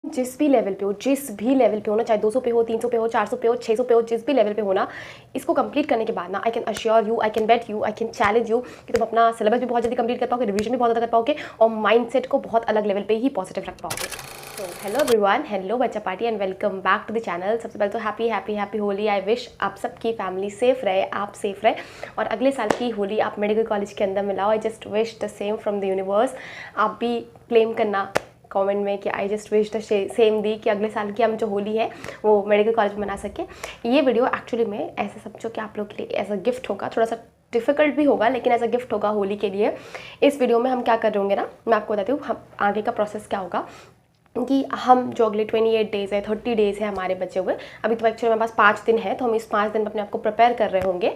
जिस भी लेवल पे हो, जिस भी लेवल पे हो ना, चाहे 200 पे हो, 300 पे हो, 400 पे हो, 600 पे हो, जिस भी लेवल पे हो ना, इसको कंप्लीट करने के बाद ना, आई can assure you, I can bet you, I can challenge you कि तुम अपना सिलेबस भी बहुत जल्दी कंप्लीट कर पाओगे, रिवीजन भी बहुत ज़्यादा कर पाओगे और माइंडसेट को बहुत अलग लेवल पे ही पॉजिटिव रख पाओगे। तो हेलो एवरीवन, हेलो बच्चा party and welcome back to the channel. सबसे पहले तो happy happy happy Holi. I wish आप सबकी फैमिली सेफ रहे, आप सेफ रहे और अगले साल की होली आप मेडिकल कॉलेज के अंदर मिलाओ। I just wish the same from the universe. आप भी क्लेम करना कमेंट में कि I just wish the same दी कि अगले साल की हम जो होली है वो मेडिकल कॉलेज में मना सके। ये वीडियो एक्चुअली में ऐसा समझो कि आप लोग के लिए एज अ गिफ्ट होगा, थोड़ा सा डिफिकल्ट भी होगा लेकिन एज अ गिफ्ट होगा होली के लिए। इस वीडियो में हम क्या कर रहे होंगे ना, मैं आपको बताती हूँ हम आगे का प्रोसेस क्या होगा कि हम जो अगले 28 डेज़ है, 30 डेज़ है हमारे बचे हुए, अभी तो एक्चुअली हमारे पास 5 दिन है, तो हम इस 5 दिन में अपने आप को प्रिपेयर कर रहे होंगे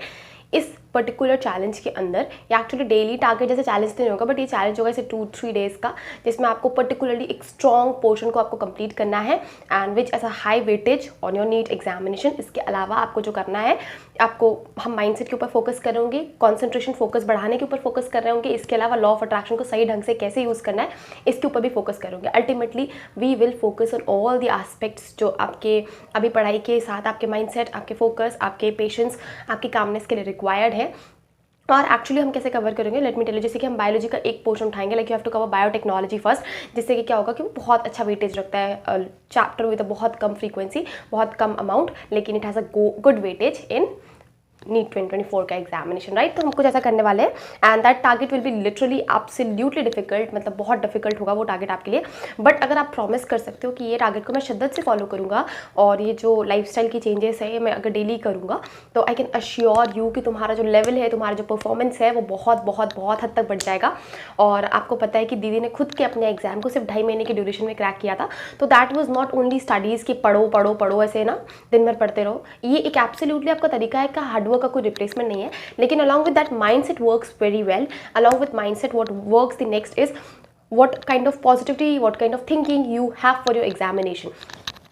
इस पर्टिकुलर चैलेंज के अंदर। या एक्चुअली डेली टारगेट जैसे चैलेंज तो नहीं होगा, बट ये चैलेंज होगा इसे 2-3 डेज़ का, जिसमें आपको पर्टिकुलरली एक स्ट्रॉन्ग पोर्शन को आपको कंप्लीट करना है and which as a high weightage on your NEET examination. इसके अलावा आपको जो करना है, आपको हम माइंडसेट के ऊपर फोकस कर रहे होंगे, कॉन्सेंट्रेशन फोकस बढ़ाने के ऊपर फोकस कर रहे होंगे, इसके अलावा लॉ ऑफ अट्रैक्शन को सही ढंग से कैसे यूज़ करना है इसके ऊपर भी फोकस करोगे। Ultimately we will focus on all the aspects जो आपके अभी पढ़ाई के साथ आपके माइंडसेट, आपके फोकस, आपके पेशेंस, आपकी कामनेस के लिए रिक्वायर्ड है। और एक्चुअली हम कैसे कवर करेंगे, लेट मी टेल यू। जैसे कि हम बायोलॉजी का एक पोर्शन उठाएंगे, like you have to cover biotechnology first, जिससे कि क्या होगा कि वो बहुत अच्छा वेटेज रखता है चैप्टर विद बहुत कम फ्रीक्वेंसी, बहुत कम अमाउंट, लेकिन it has a good weightage in NEET 2024 का एग्जामिनेशन, राइट। तो हम कुछ ऐसा करने वाले हैं and that target will be literally absolutely difficult, मतलब बहुत डिफिकल्ट होगा वो टारगेट आपके लिए। बट अगर आप प्रॉमिस कर सकते हो कि ये टारगेट को मैं शिद्दत से फॉलो करूँगा और ये जो लाइफस्टाइल की चेंजेस है मैं अगर डेली करूँगा, तो आई कैन अश्योर यू कि तुम्हारा जो लेवल है, तुम्हारा जो परफॉर्मेंस है वो बहुत बहुत बहुत हद तक बढ़ जाएगा। और आपको पता है कि दीदी ने खुद के अपने एग्जाम को सिर्फ 2.5 महीने के ड्यूरेशन में क्रैक किया था। तो that was not only studies कि पढ़ो पढ़ो पढ़ो ऐसे ना दिन भर पढ़ते रहो। ये एक एब्सोल्युटली आपका तरीका है, का हार्डवर्क का कोई रिप्लेसमेंट नहीं है, लेकिन along with that mindset works very well. Along with mindset what works the next is what kind of positivity, what kind of thinking you have for your examination।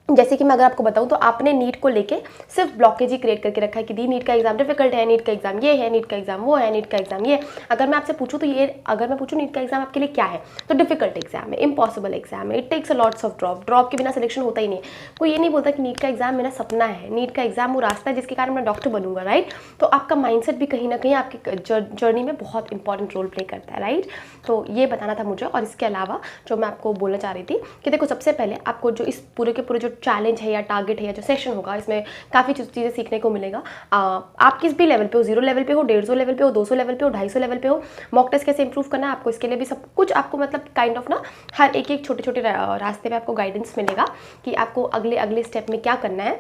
जैसे कि मैं अगर आपको बताऊं तो आपने नीट को लेके सिर्फ ब्लॉकेज ही क्रिएट करके रखा है कि दी नीट का एग्जाम डिफिकल्ट है, नीट का एग्जाम ये है, नीट का एग्जाम वो है, नीट का एग्जाम ये। अगर मैं आपसे पूछूं तो ये, अगर मैं पूछूं नीट का एग्जाम आपके लिए क्या है, तो डिफिकल्ट एग्जाम है, इम्पॉसिबल एग्जाम है, it takes a lots of drop के बिना सिलेक्शन होता ही नहीं। कोई ये नहीं बोलता कि नीट का एग्जाम मेरा सपना है, नीट का एग्जाम वो रास्ता है जिसके कारण मैं डॉक्टर बनूंगा, राइट। तो आपका माइंडसेट भी कहीं ना कहीं आपकी जर्नी में बहुत इंपॉर्टेंट रोल प्ले करता है, राइट। तो ये बताना था मुझे। और इसके अलावा जो मैं आपको बोलना चाह रही थी कि देखो, सबसे पहले आपको जो इस पूरे के पूरे जो चैलेंज है या टारगेट है या जो सेशन होगा, इसमें काफ़ी चीज़ें सीखने को मिलेगा। आप किस भी लेवल पे हो, 0 लेवल पे हो, 150 लेवल पे हो, 200 लेवल पे हो, 250 लेवल पे हो, मॉक टेस्ट कैसे इंप्रूव करना है आपको, इसके लिए भी सब कुछ आपको मतलब काइंड ऑफ ना हर एक छोटे छोटे रास्ते पे आपको गाइडेंस मिलेगा कि आपको अगले अगले स्टेप में क्या करना है।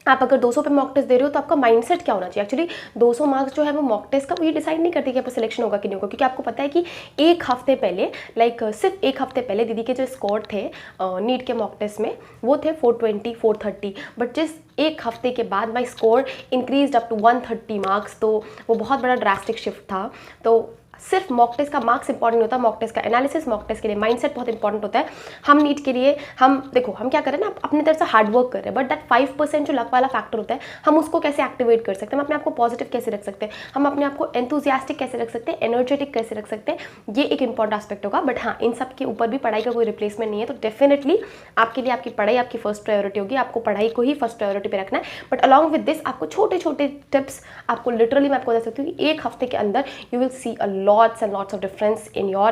आप अगर 200 पे मॉक टेस्ट दे रहे हो तो आपका माइंडसेट क्या होना चाहिए। एक्चुअली 200 मार्क्स जो है वो मॉक टेस्ट का, वो ये डिसाइड नहीं करती कि आपका सिलेक्शन होगा कि नहीं होगा, क्योंकि आपको पता है कि एक हफ्ते पहले, लाइक सिर्फ एक हफ्ते पहले दीदी के जो स्कोर थे नीट के मॉक टेस्ट में वो थे 420 430, बट जिस एक हफ्ते के बाद my score increase up to 130 marks, तो वो बहुत बड़ा ड्रास्टिक शिफ्ट था। तो सिर्फ मॉक टेस्ट का मार्क्स इंपॉर्टेंट होता है, मॉक टेस्ट का एनालिसिस, मॉक टेस्ट के लिए माइंडसेट बहुत इंपॉर्टेंट होता है। हम नीट के लिए हम देखो हम क्या कर रहे हैं ना, अपनी तरफ से हार्ड वर्क कर रहे हैं, बट दैट 5% जो लक वाला फैक्टर होता है, हम उसको कैसे एक्टिवेट कर सकते हैं, हम अपने आप को पॉजिटिव कैसे रख सकते हैं, हम अपने आप को एंथुजियास्टिक कैसे रख सकते हैं, एनर्जेटिक कैसे रख सकते हैं, ये एक इंपॉर्टेंट एस्पेक्ट होगा। बट हाँ, इन सब के ऊपर भी पढ़ाई का कोई रिप्लेसमेंट नहीं है। तो डेफिनेटली आपके लिए आपकी पढ़ाई आपकी फर्स्ट प्रायोरिटी होगी, आपको पढ़ाई को ही फर्स्ट प्रायोरिटी पे रखना है। बट अलॉन्ग विद दिस आपको छोटे छोटे टिप्स, आपको लिटरली मैं आपको बता सकती हूँ कि एक हफ्ते के अंदर you will see a lots and lots of difference in your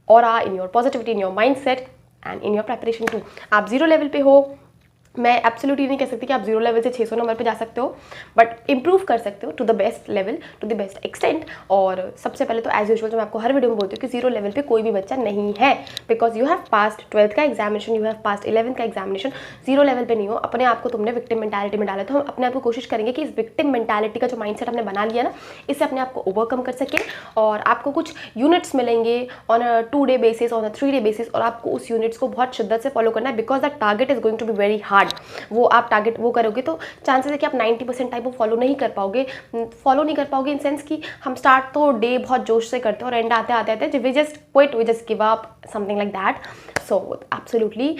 aura, in your positivity, in your mindset and in your preparation too। आप 0 लेवल पे हो, मैं एब्सोल्युटली नहीं कह सकती कि आप 0 लेवल से 600 नंबर पे जा सकते हो, बट इंप्रूव कर सकते हो to the best level, to the best extent. और सबसे पहले तो एज यूजुअल जो मैं आपको हर वीडियो में बोलती हूँ कि 0 लेवल पे कोई भी बच्चा नहीं है, because you have passed 12th का examination, you have passed 11th का एग्जामिनेशन। 0 लेवल पे नहीं हो, अपने आप को तुमने विक्टिम मेंटालिटी में डाला। तो हम अपने आप को कोशिश करेंगे कि इस विक्टिम मेंटालिटी का जो माइंडसेट हमने बना लिया ना, इससे अपने आप को ओवरकम कर सके। और आपको कुछ यूनिट्स मिलेंगे on a 2 day basis, on a 3 day basis, और आपको उस यूनिट्स को बहुत शिद्दत से फॉलो करना है, because that target is going to be very hard. वो आप टारगेट वो करोगे तो चांसेस है कि आप 90% टाइप वो फॉलो नहीं कर पाओगे। इन सेंस कि हम स्टार्ट तो डे बहुत जोश से करते हैं और एंड आते आते आते we just quit, we just give up, something like that. So absolutely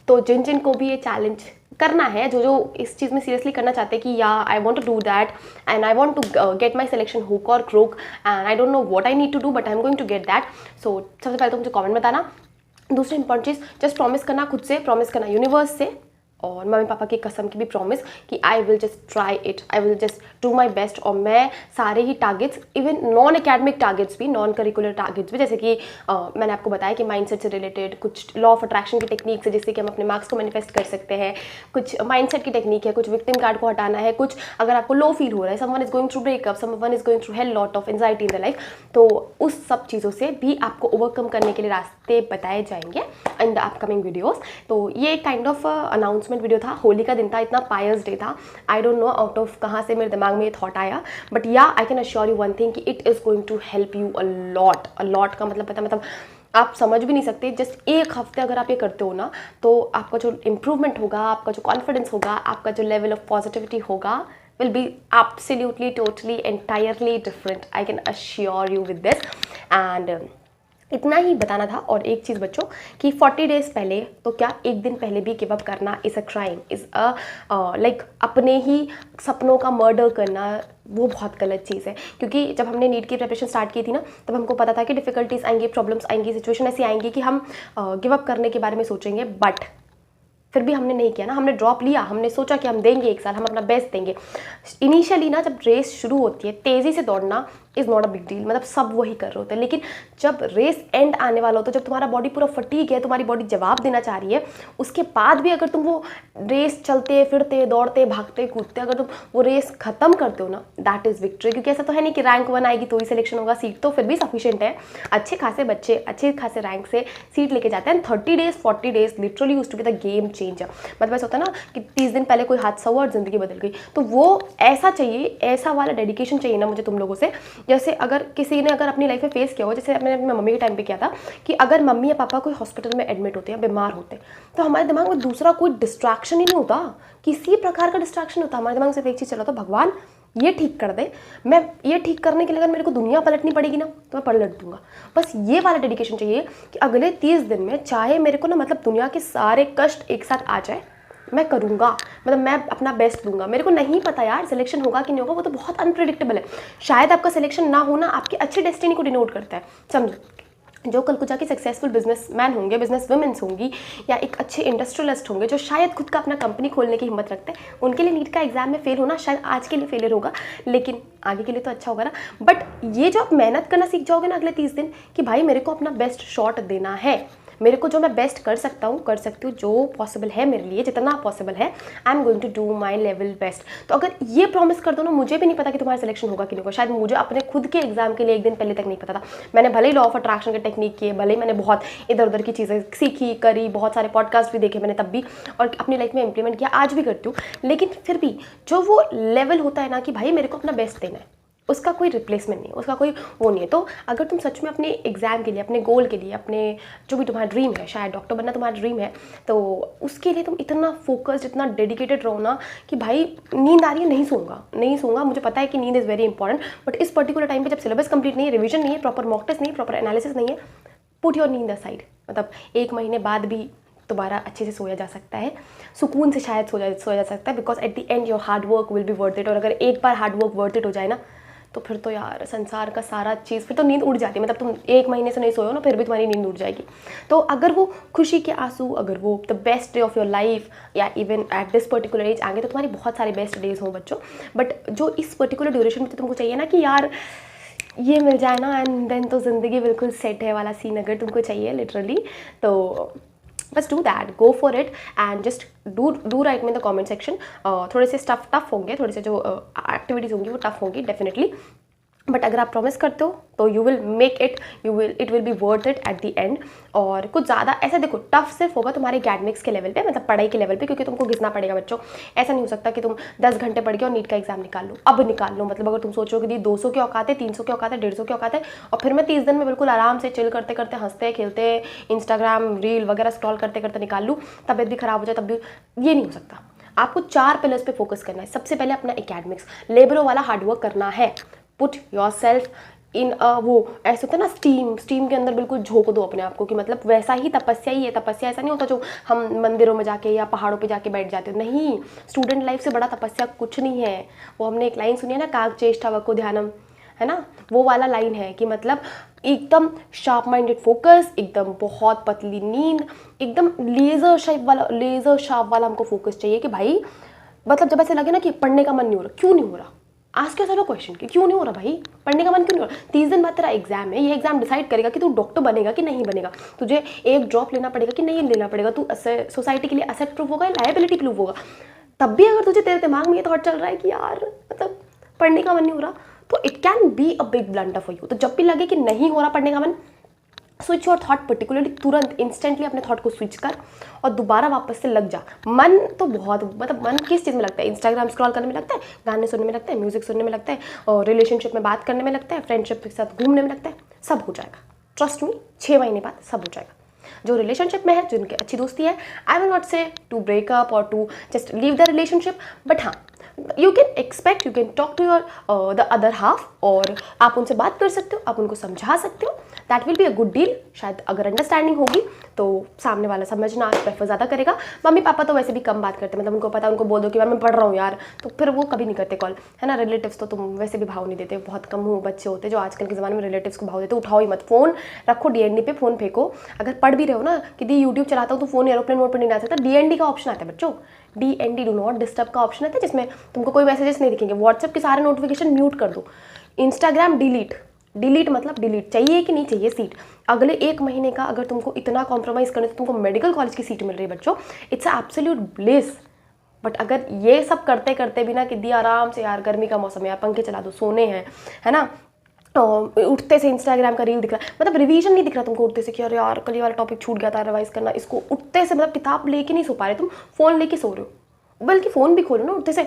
तो जिन जिन को भी ये चैलेंज करना है, जो जो इस चीज़ में सीरियसली करना चाहते हैं कि yeah I want to do that and I want to get my selection hook or crook and I don't know what I need to do but I am going to get that. So सबसे पहले तो मुझे comment बताना दूसरी important चीज़, just promise करना, खुद से promise करना, यूनिवर्स से और मम्मी पापा की कसम की भी प्रॉमिस कि I will just try it, I will just do my best. और मैं सारे ही targets, even non academic targets भी, नॉन करिकुलर टारगेट्स भी, जैसे कि मैंने आपको बताया कि माइंडसेट से रिलेटेड कुछ लॉ ऑफ अट्रैक्शन की टेक्निक है जिससे कि हम अपने मार्क्स को मैनिफेस्ट कर सकते हैं, कुछ माइंडसेट की टेक्निक है, कुछ विक्टिम कार्ड को हटाना है, कुछ अगर आपको लो फील हो रहा है, someone is going through breakup, someone is going through hell lot of anxiety in the life, तो उस सब चीज़ों से भी आपको ओवरकम करने के लिए रास्ते बताए जाएंगे इन द अपकमिंग वीडियोज़। तो ये काइंड ऑफ अनाउंसमेंट वीडियो था, होली का दिन था, इतना पायर्स डे था, आई डोंट नो आउट ऑफ कहाँ से मेरे दिमाग में ये थॉट आया, but yeah I can assure you one thing कि it is going to help you a lot का मतलब पता, मतलब आप समझ भी नहीं सकते। जस्ट एक हफ्ते अगर आप ये करते हो ना, तो आपका जो इम्प्रूवमेंट होगा, आपका जो कॉन्फिडेंस होगा, आपका जो लेवल ऑफ पॉजिटिविटी होगा will be absolutely totally entirely different, I can assure you with this। and इतना ही बताना था। और एक चीज़ बच्चों कि 40 डेज पहले तो क्या एक दिन पहले भी गिव अप करना is a crime, is a like अपने ही सपनों का मर्डर करना, वो बहुत गलत चीज़ है। क्योंकि जब हमने नीट की प्रिपरेशन स्टार्ट की थी ना, तब हमको पता था कि डिफ़िकल्टीज आएंगी, प्रॉब्लम्स आएंगी, सिचुएशन ऐसी आएंगी कि हम गिव अप करने के बारे में सोचेंगे, बट फिर भी हमने नहीं किया ना, हमने ड्रॉप लिया, हमने सोचा कि हम देंगे एक साल, हम अपना बेस्ट देंगे। इनिशियली ना जब रेस शुरू होती है, तेज़ी से दौड़ना is not a big deal, मतलब सब वही कर रहे होते हैं। लेकिन जब रेस एंड आने वाला होता है, जब तुम्हारा बॉडी पूरा फटीग है, तुम्हारी बॉडी जवाब देना चाह रही है, उसके बाद भी अगर तुम वो रेस चलते फिरते दौड़ते भागते कूदते अगर तुम वो रेस खत्म करते हो ना, दैट इज़ विक्ट्री। क्योंकि ऐसा तो है नहीं कि रैंक 1 आएगी तो ही सिलेक्शन होगा, सीट तो फिर भी सफिशिएंट है। अच्छे खासे बच्चे अच्छे खासे रैंक से सीट लेके जाते हैं। 30 days 40 days literally used to be the game changer. मतलब ऐसा होता है ना कि 30 दिन पहले कोई हादसा हुआ और ज़िंदगी बदल गई, तो वो ऐसा चाहिए, ऐसा वाला डेडिकेशन चाहिए ना मुझे तुम लोगों से। जैसे अगर किसी ने अगर अपनी लाइफ में फेस किया हो, जैसे मैंने अपनी मम्मी के टाइम पे किया था, कि अगर मम्मी या पापा कोई हॉस्पिटल में एडमिट होते हैं, बीमार होते हैं, तो हमारे दिमाग में दूसरा कोई डिस्ट्रैक्शन ही नहीं होता, किसी प्रकार का डिस्ट्रैक्शन होता। हमारे दिमाग में सिर्फ एक चीज़ चला था, भगवान ये ठीक कर दे, मैं ये ठीक करने के लिए अगर मेरे को दुनिया पलटनी पड़ेगी ना तो मैं पलट दूंगा। बस ये वाला डेडिकेशन चाहिए कि अगले 30 दिन में चाहे मेरे को ना मतलब दुनिया के सारे कष्ट एक साथ आ जाए, मैं करूँगा, मतलब मैं अपना बेस्ट दूंगा। मेरे को नहीं पता यार सिलेक्शन होगा कि नहीं होगा, वो तो बहुत अनप्रिडिक्टेबल है। शायद आपका सिलेक्शन ना होना आपकी अच्छी डेस्टिनी को डिनोट करता है। समझो, जो कल को जाके सक्सेसफुल बिजनेसमैन होंगे, बिजनेस वुमेन्स होंगी, या एक अच्छे इंडस्ट्रियलिस्ट होंगे जो शायद खुद का अपना कंपनी खोलने की हिम्मत रखते हैं, उनके लिए नीट का एग्जाम में फेल होना शायद आज के लिए फेलियर होगा, लेकिन आगे के लिए तो अच्छा होगा ना। बट ये जो आप मेहनत करना सीख जाओगे ना अगले 30 दिन, कि भाई मेरे को अपना बेस्ट शॉट देना है, मेरे को जो मैं बेस्ट कर सकता हूँ कर सकती हूँ, जो पॉसिबल है मेरे लिए, जितना पॉसिबल है, I am going to do my level best. तो अगर ये प्रॉमिस कर दो ना, मुझे भी नहीं पता कि तुम्हारा सिलेक्शन होगा कि नहीं होगा। शायद मुझे अपने खुद के एग्जाम के लिए एक दिन पहले तक नहीं पता था। मैंने भले ही लॉ ऑफ अट्रैक्शन की टेक्निक की, भले ही मैंने बहुत इधर उधर की चीज़ें सीखी करी, बहुत सारे पॉडकास्ट भी देखे मैंने तब भी, और अपनी लाइफ में इंप्लीमेंट किया, आज भी करती हूँ, लेकिन फिर भी जो वो लेवल होता है ना कि भाई मेरे को अपना बेस्ट देना है, उसका कोई रिप्लेसमेंट नहीं, उसका कोई वो नहीं है। तो अगर तुम सच में अपने एग्जाम के लिए, अपने गोल के लिए, अपने जो भी तुम्हारा ड्रीम है, शायद डॉक्टर बनना तुम्हारा ड्रीम है, तो उसके लिए तुम इतना फोकस्ड, इतना डेडिकेटेड रहो ना कि भाई नींद आ रही है, नहीं सोऊंगा, मुझे पता है कि नींद इज़ वेरी इंपॉर्टेंट, बट इस पर्टिकुलर टाइम पे जब सिलेबस कंप्लीट नहीं है, रिविजन नहीं है, प्रॉपर मॉक टेस्ट नहीं है, प्रॉपर एनालिसिस नहीं है, पुट योर नींद असाइड। मतलब 1 महीने बाद भी दोबारा अच्छे से सोया जा सकता है, सुकून से शायद सोया जा सकता है, because at the end your hard work will be worth it. और अगर एक बार हार्ड वर्क वर्थ इट हो जाए ना, तो फिर तो यार संसार का सारा चीज़, फिर तो नींद उड़ जाती है। मतलब तुम 1 महीने से नहीं सोए हो ना, फिर भी तुम्हारी नींद उड़ जाएगी। तो अगर वो खुशी के आंसू, अगर वो the best day of your life, या even at this particular age आएंगे, तो तुम्हारी बहुत सारे बेस्ट डेज हों बच्चों। बट जो इस पर्टिकुलर ड्यूरेशन में तो तुमको चाहिए ना कि यार ये मिल जाए ना, एंड देन तो ज़िंदगी बिल्कुल सेट है वाला सीन अगर तुमको चाहिए लिटरली, तो बस do that, go for it, and just do right में इन द कमेंट सेक्शन। थोड़े से टफ होंगे, थोड़े से जो एक्टिविटीज़ होंगी वो टफ होंगी डेफिनेटली, बट अगर आप प्रॉमिस करते हो तो you will make it, it will be worth it at the end. और कुछ ज़्यादा ऐसा देखो, टफ सिर्फ होगा तुम्हारे एकेडमिक्स के लेवल पे, मतलब पढ़ाई के लेवल पे, क्योंकि तुमको घिसना पड़ेगा बच्चों। ऐसा नहीं हो सकता कि तुम 10 घंटे पढ़ के और नीट का एग्जाम निकाल लो, अब निकाल लो। मतलब अगर तुम सोचो कि 200 के औकात है, 300 के औकात है, 150 के औकात है, और फिर मैं 30 दिन में बिल्कुल आराम से चिल करते करते, हंसते खेलते, इंस्टाग्राम रील वगैरह स्क्रॉल करते करते निकाल लूँ, तबियत भी खराब हो जाए तब भी, ये नहीं हो सकता। आपको 4 पिलर्स पे फोकस करना है। सबसे पहले अपना एकेडमिक्स, लेबरों वाला हार्डवर्क करना है। पुट योर सेल्फ इन वो ऐसे होता है ना, स्टीम के अंदर बिल्कुल झोंक दो अपने आप को, कि मतलब वैसा ही तपस्या ही है। तपस्या ऐसा नहीं होता जो हम मंदिरों में जाके या पहाड़ों पे जाके बैठ जाते हो, नहीं। स्टूडेंट लाइफ से बड़ा तपस्या कुछ नहीं है। वो हमने एक लाइन सुनी है ना, काग चेष्टा वको ध्यानम, है ना, वो वाला लाइन है कि मतलब एकदम शार्प माइंडेड फोकस, एकदम बहुत पतली नींद, एकदम लेज़र शार्प वाला हमको फोकस चाहिए कि भाई मतलब जब ऐसे लगे ना कि पढ़ने का मन नहीं हो रहा, क्यों नहीं हो रहा, आज क्या सारा क्वेश्चन कि क्यों नहीं हो रहा भाई, पढ़ने का मन क्यों नहीं हो रहा। 30 दिन बाद तेरा एग्जाम है, ये एग्जाम डिसाइड करेगा कि तू डॉक्टर बनेगा कि नहीं बनेगा, तुझे एक ड्रॉप लेना पड़ेगा कि नहीं लेना पड़ेगा, तू सोसाइटी के लिए असेट प्रूफ होगा या लायबिलिटी प्रूफ होगा। तब भी अगर तुझे तेरे दिमाग में ये थॉट चल रहा है कि यार मतलब पढ़ने का मन नहीं हो रहा, तो it can be a big blunder for you. तो जब भी लगे कि नहीं हो रहा पढ़ने का मन, स्विच योर थॉट, पर्टिकुलरली तुरंत इंस्टेंटली अपने थॉट को स्विच कर और दोबारा वापस से लग जा। मन तो बहुत मतलब मन किस चीज़ में लगता है, इंस्टाग्राम स्क्रॉल करने में लगता है, गाने सुनने में लगता है, म्यूजिक सुनने में लगता है, और रिलेशनशिप में बात करने में लगता है, फ्रेंडशिप के साथ घूमने में लगता है। सब हो जाएगा, ट्रस्ट मी, 6 महीने बाद सब हो जाएगा। जो रिलेशनशिप में है, जिनकी अच्छी दोस्ती है, I will not say to breakup और to just leave the relationship, but हाँ you can expect, you can talk to your the other half, और आप उनसे बात कर सकते हो, आप उनको समझा सकते हो, that will be a good deal. शायद अगर अंडरस्टैंडिंग होगी तो सामने वाला समझना प्रेफर ज़्यादा करेगा। मम्मी पापा तो वैसे भी कम बात करते हैं, मतलब उनको पता, उनको बोल दो कि मैं पढ़ रहा हूँ यार, तो फिर वो कभी नहीं करते कॉल, है ना। रिलेटिव्स तो तुम वैसे भी भाव नहीं देते, बहुत कम हो बच्चे होते जो आजकल के ज़माने में रिलेटिव्स को भाव देते। उठाओ ही मत फ़ोन, रखो डीएनडी पे, फ़ोन फेंको। अगर पढ़ भी रहे हो ना कि दी यूट्यूब चलाता हूँ तो फ़ोन एरोप्लेन मोड पर नहीं डाल सकता, डीएनडी का ऑप्शन आता है बच्चों, डीएनडी डू नॉट डिस्टर्ब का ऑप्शन आता है, जिसमें तुमको कोई मैसेजेस नहीं दिखेंगे। व्हाट्सएप के सारे नोटिफिकेशन म्यूट कर दो। इंस्टाग्राम डिलीट मतलब डिलीट, चाहिए कि नहीं चाहिए सीट। अगले 1 महीने का अगर तुमको इतना कॉम्प्रोमाइज़ करने से तुमको मेडिकल कॉलेज की सीट मिल रही है बच्चों, it's a absolute bliss. But अगर ये सब करते करते भी ना कि दी आराम से यार, गर्मी का मौसम है यार, पंखे चला दो, सोने हैं, है ना, उठते से इंस्टाग्राम का रील दिख रहा है, मतलब रिवीजन नहीं दिख रहा तुमको उठते से कि अरे यार कल ये वाला टॉपिक छूट गया था, रिवाइज करना, इसको उठते से मतलब किताब लेके नहीं सो पा रहे तुम, फ़ोन लेके सो रहे हो, बल्कि फ़ोन भी खोलो ना उठते से।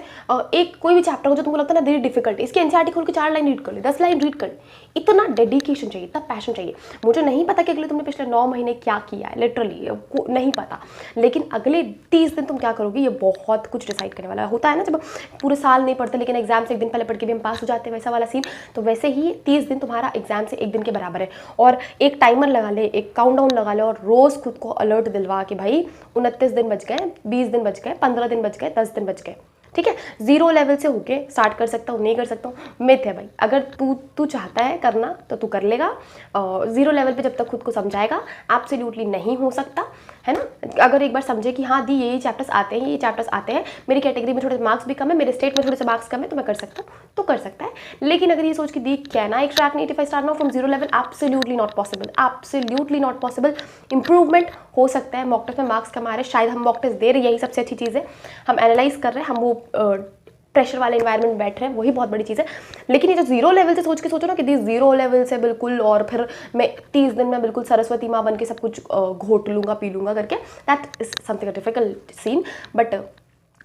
एक कोई भी चैप्टर हो जो तुमको लगता है ना वेरी डिफिकल्ट, इसकी एनसीईआरटी खोल के 4 लाइन रीड कर ले, 10 लाइन रीड कर ले। इतना डेडिकेशन चाहिए, इतना पैशन चाहिए। मुझे नहीं पता कि अगले तुमने पिछले 9 महीने क्या किया है, लिटरली नहीं पता, लेकिन अगले 30 दिन तुम क्या करोगे ये बहुत कुछ डिसाइड करने वाला है। होता है ना जब पूरे साल नहीं पढ़ते लेकिन एग्जाम से 1 दिन पहले पढ़ के भी हम पास हो जाते हैं, वैसा वाला सीन। तो वैसे ही 30 दिन तुम्हारा एग्जाम से 1 दिन के बराबर है। और एक टाइमर लगा ले, एक काउंटडाउन लगा ले, और रोज़ खुद को अलर्ट दिलवा कि भाई 29 दिन बच गए, 20 दिन बच गए, 15 दिन बच गए, 10 दिन बच गए, ठीक है। 0 लेवल से होके स्टार्ट कर सकता हूँ, नहीं कर सकता हूँ, मिथ है भाई। अगर तू चाहता है करना तो तू कर लेगा। 0 लेवल पे जब तक खुद को समझाएगा एब्सोल्युटली नहीं हो सकता, है ना। अगर एक बार समझे कि हाँ दी ये चैप्टर्स आते हैं, ये चैप्टर्स आते हैं, मेरी कैटेगरी में थोड़े मार्क्स भी कम है, मेरे स्टेट में थोड़े से मार्क्स कम है, तो मैं कर सकता हूँ, तो कर सकता है। लेकिन अगर ये सोच कि दी can I crack NEET if I start now from 0 level, absolutely not possible, absolutely not possible. Improvement हो सकता है, मॉक टेस्ट में मार्क्स कम आ रहे हैं, शायद हम मॉक टेस्ट दे रहे हैं, यही सबसे अच्छी चीज़ है, हम एनालाइज कर रहे हैं, हम वो प्रेशर वाले एनवायरनमेंट बैठ रहे हैं, वही बहुत बड़ी चीज़ है। लेकिन ये जो 0 लेवल से सोच के सोचो ना कि 0 लेवल से बिल्कुल, और फिर मैं 30 दिन में बिल्कुल सरस्वती माँ बन के सब कुछ घोट लूँगा पी लूँगा करके, that is something difficult scene. But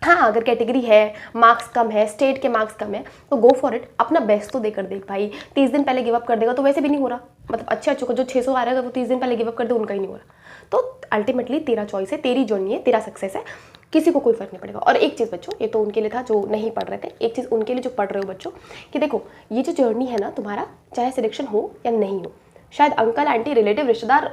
हाँ, अगर कैटेगरी है, मार्क्स कम है, स्टेट के मार्क्स कम है, तो गो फॉर इट, अपना बेस्ट तो देकर देख भाई। 30 दिन पहले गिव अप कर देगा तो वैसे भी नहीं हो रहा, मतलब अच्छे को जो 600 आ रहा है वो 30 दिन पहले गिव अप कर दे, उनका ही नहीं हो रहा। तो अल्टीमेटली तेरा चॉइस है, तेरी जर्नी है, तेरा सक्सेस है, किसी को कोई फर्क नहीं पड़ेगा। और एक चीज़ बच्चों, ये तो उनके लिए था जो नहीं पढ़ रहे थे, एक चीज़ उनके लिए जो पढ़ रहे हो बच्चों, कि देखो ये जो जर्नी है ना तुम्हारा, चाहे सिलेक्शन हो या नहीं हो, शायद अंकल आंटी रिलेटिव रिश्तेदार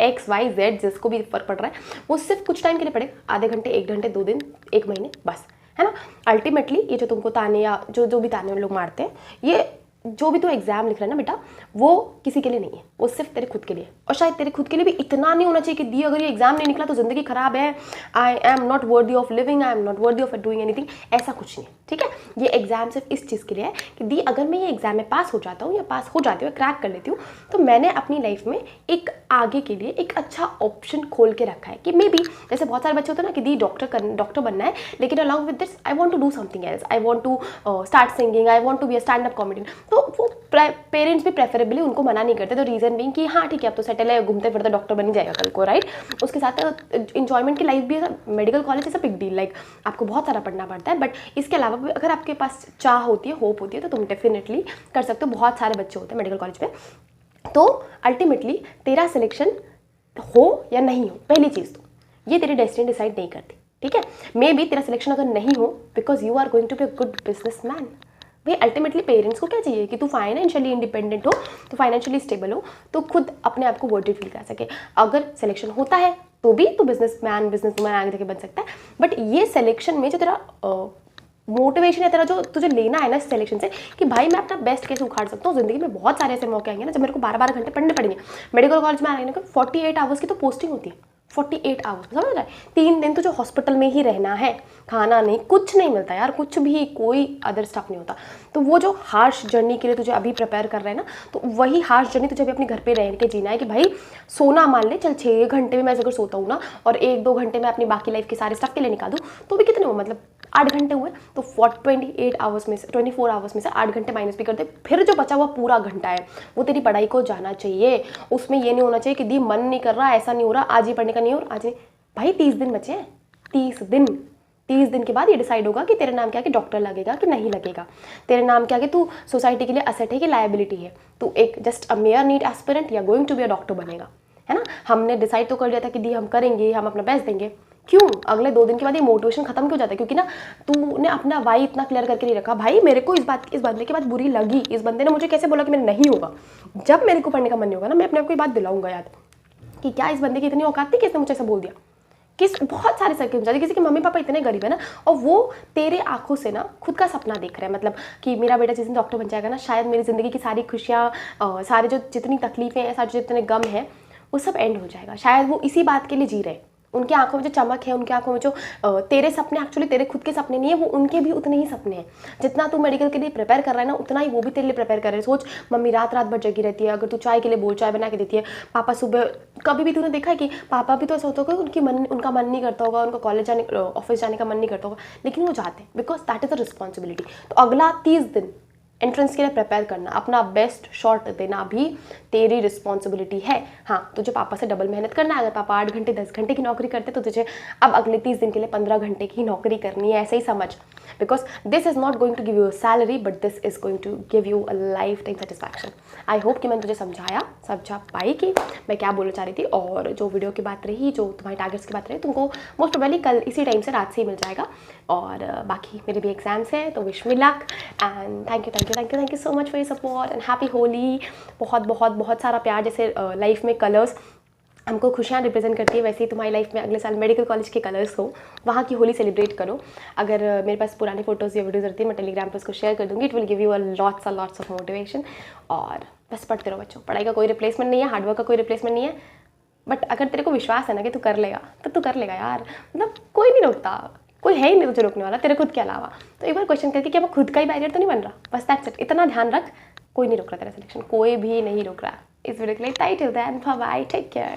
XYZ जिसको भी फर्क पड़ रहा है, वो सिर्फ कुछ टाइम के लिए पढ़ेगा, आधे घंटे, 1 घंटे, 2 दिन, 1 महीने, बस, है ना। अल्टीमेटली ये जो तुमको ताने या जो भी ताने लोग मारते हैं, ये जो भी तू एग्जाम लिख रहा है ना बेटा, वो किसी के लिए नहीं है, वो सिर्फ तेरे खुद के लिए। और शायद तेरे खुद के लिए भी इतना नहीं होना चाहिए कि दी अगर ये एग्जाम नहीं निकला तो जिंदगी खराब है, I am not worthy of living, I am not worthy of doing anything, ऐसा कुछ नहीं, ठीक है। ये एग्जाम सिर्फ इस चीज़ के लिए है कि दी अगर मैं ये एग्जाम में पास हो जाता हूँ या पास हो जाती हूँ, क्रैक कर लेती हूँ, तो मैंने अपनी लाइफ में एक आगे के लिए एक अच्छा ऑप्शन खोल के रखा है कि मे बी, जैसे बहुत सारे बच्चे होते हैं ना कि दी डॉक्टर बनना है, लेकिन along with this I want to do something else, I want to start singing, I want to be a stand up comedian. तो वो पेरेंट्स भी प्रेफरेबली उनको मना नहीं करते, तो रीज़न भी कि हाँ ठीक है अब तो सेटल है, घूमते फिरते डॉक्टर बन ही जाएगा कल को, राइट। उसके साथ इंजॉयमेंट की लाइफ भी है, medical college is a big deal, like आपको बहुत सारा पढ़ना पड़ता है, बट इसके अलावा भी अगर आपके पास चाह होती है, होप होती है, तो तुम डेफिनेटली कर सकते हो। बहुत सारे बच्चे होते हैं मेडिकल कॉलेज में। तो अल्टीमेटली तेरा सिलेक्शन हो या नहीं हो, पहली चीज़ तो ये तेरी डेस्टिनी डिसाइड नहीं करती, ठीक है। मे बी तेरा सिलेक्शन अगर नहीं हो because you are going to be a good businessman. भाई अल्टीमेटली पेरेंट्स को क्या चाहिए कि तू फाइनेंशियली इंडिपेंडेंट हो, तो फाइनेंशियली स्टेबल हो, तो खुद अपने आप को वर्दी फील कर सके। अगर सिलेक्शन होता है तो भी तो बिजनेसमैन वुमैन आगे जाके बन सकता है, बट ये सिलेक्शन में जो तेरा मोटिवेशन है तेरा जो तुझे लेना है ना इस सिलेक्शन से कि भाई मैं अपना बेस्ट कैसे उखाड़ सकता हूँ। ज़िंदगी में बहुत सारे ऐसे मौके आएंगे ना जब मेरे को 12-12 घंटे पढ़ने पड़ेंगे। मेडिकल कॉलेज में आने को 48 आवर्स की तो पोस्टिंग होती है, 48 आवर्स, समझ रहा है? 3 दिन तुझे हॉस्पिटल में ही रहना है, खाना नहीं, कुछ नहीं मिलता यार, कुछ भी, कोई अदर स्टफ नहीं होता। तो वो जो हार्श जर्नी के लिए तुझे अभी प्रिपेयर कर रहे हैं ना, तो वही हार्श जर्नी तुझे अभी अपने घर पे रह के जीना है कि भाई सोना मान ले चल 6 घंटे में मैं अगर सोता हूँ ना और 1-2 घंटे मैं अपनी बाकी लाइफ के सारे स्टफ के लिए निकाल दूँ तो भी कितने हुए, मतलब 8 घंटे हुए। तो 28 आवर्स में से 24 आवर्स में से 8 घंटे माइनस भी कर दे, फिर जो बचा हुआ पूरा घंटा है वो तेरी पढ़ाई को जाना चाहिए। उसमें ये नहीं होना चाहिए कि दी मन नहीं कर रहा, ऐसा नहीं हो रहा, आज ही पढ़ने का नहीं हो रहा, आज नहीं। भाई 30 दिन बचे हैं, 30 दिन के बाद ये डिसाइड होगा कि तेरे नाम क्या कि डॉक्टर लगेगा कि नहीं लगेगा, तेरे नाम क्या कि तू सोसाइटी के लिए असेट है कि लायबिलिटी है, तू एक just a mere NEET aspirant या going to be a doctor बनेगा, है ना। हमने डिसाइड तो कर लिया था कि दी हम करेंगे, हम अपना बेस्ट देंगे। क्यों अगले 2 दिन के बाद ये मोटिवेशन खत्म क्यों जाता है? क्योंकि ना तूने अपना वाई इतना क्लियर करके नहीं रखा, भाई मेरे को इस बंदे की बात बुरी लगी, इस बंदे ने मुझे कैसे बोला कि मेरे नहीं होगा। जब मेरे को पढ़ने का मन नहीं होगा ना, मैं अपने आप को ये बात दिलाऊंगा याद कि क्या इस बंदे की इतनी औकात थी कि इसने मुझे ऐसा बोल दिया। बहुत सारे सर्कमस्टेंस, किसी के मम्मी पापा इतने गरीब है ना और वो तेरे आंखों से ना खुद का सपना देख रहे हैं, मतलब कि मेरा बेटा जिस दिन डॉक्टर बन जाएगा ना, शायद मेरी ज़िंदगी की सारी खुशियाँ, सारे जो जितनी तकलीफें हैं, सारे जितने गम हैं, वो सब एंड हो जाएगा। शायद वो इसी बात के लिए जी रहे हैं। उनकी आंखों में जो चमक है, उनकी आंखों में जो तेरे सपने एक्चुअली तेरे खुद के सपने नहीं है, वो उनके भी उतने ही सपने हैं। जितना तू मेडिकल के लिए प्रिपेयर कर रहा है ना, उतना ही वो भी तेरे लिए प्रिपेयर कर रहे हैं। सोच, मम्मी रात रात भर जगी रहती है, अगर तू चाय के लिए बोल चाय बना के देती है, पापा सुबह, कभी भी तूने देखा है कि पापा भी तो ऐसा होता होगा उनका मन नहीं करता होगा, उनका कॉलेज जाने ऑफिस जाने का मन नहीं करता होगा, लेकिन वो जाते हैं because that is a responsibility. तो अगला 30 दिन एंट्रेंस के लिए प्रिपेयर करना, अपना बेस्ट शॉट देना भी तेरी रिस्पॉन्सिबिलिटी है। हाँ, तुझे पापा से डबल मेहनत करना है। अगर पापा 8 घंटे 10 घंटे की नौकरी करते तो तुझे अब अगले 30 दिन के लिए 15 घंटे की नौकरी करनी है, ऐसे ही समझ। Because this is not going to give you a salary but this is going to give you a lifetime satisfaction. I hope कि मैंने तुझे समझा पाई कि मैं क्या बोलना चाह रही थी। और जो वीडियो की बात रही, जो तुम्हारी टारगेट्स की बात रही, तुमको मोस्ट प्रोबेबली कल इसी टाइम से रात से ही मिल जाएगा। और बाकी मेरे भी एग्जाम्स हैं, तो wish me luck and thank you so much for your support and happy Holi. बहुत सारा प्यार। जैसे लाइफ में कलर्स हमको खुशियाँ रिप्रेजेंट करती है, वैसे ही तुम्हारी लाइफ में अगले साल मेडिकल कॉलेज के कलर्स हो, वहाँ की होली सेलिब्रेट करो। अगर मेरे पास पुरानी फोटोज़ या वीडियोज़ रहती है, मैं टेलीग्राम पर उसको शेयर कर दूँगी। It will give you a lots of motivation. और बस पढ़ते रहो बच्चों, पढ़ाई का कोई रिप्लेसमेंट नहीं है, हार्डवर्क का कोई रिप्लेसमेंट नहीं है। बट अगर तेरे को विश्वास है ना कि तू कर लेगा, तो तू कर लेगा यार। मतलब कोई नहीं रोकता, कोई है ही नहीं तुझे रोकने वाला तेरे खुद के अलावा। तो एक बार क्वेश्चन करके कि अब खुद का ही बैरियर तो नहीं बन रहा, बस दैट्स इट। इतना ध्यान रख, कोई नहीं रोक रहा तेरा सिलेक्शन, कोई भी नहीं रोक रहा। इस वीडियो के लिए title then, bye bye, take care.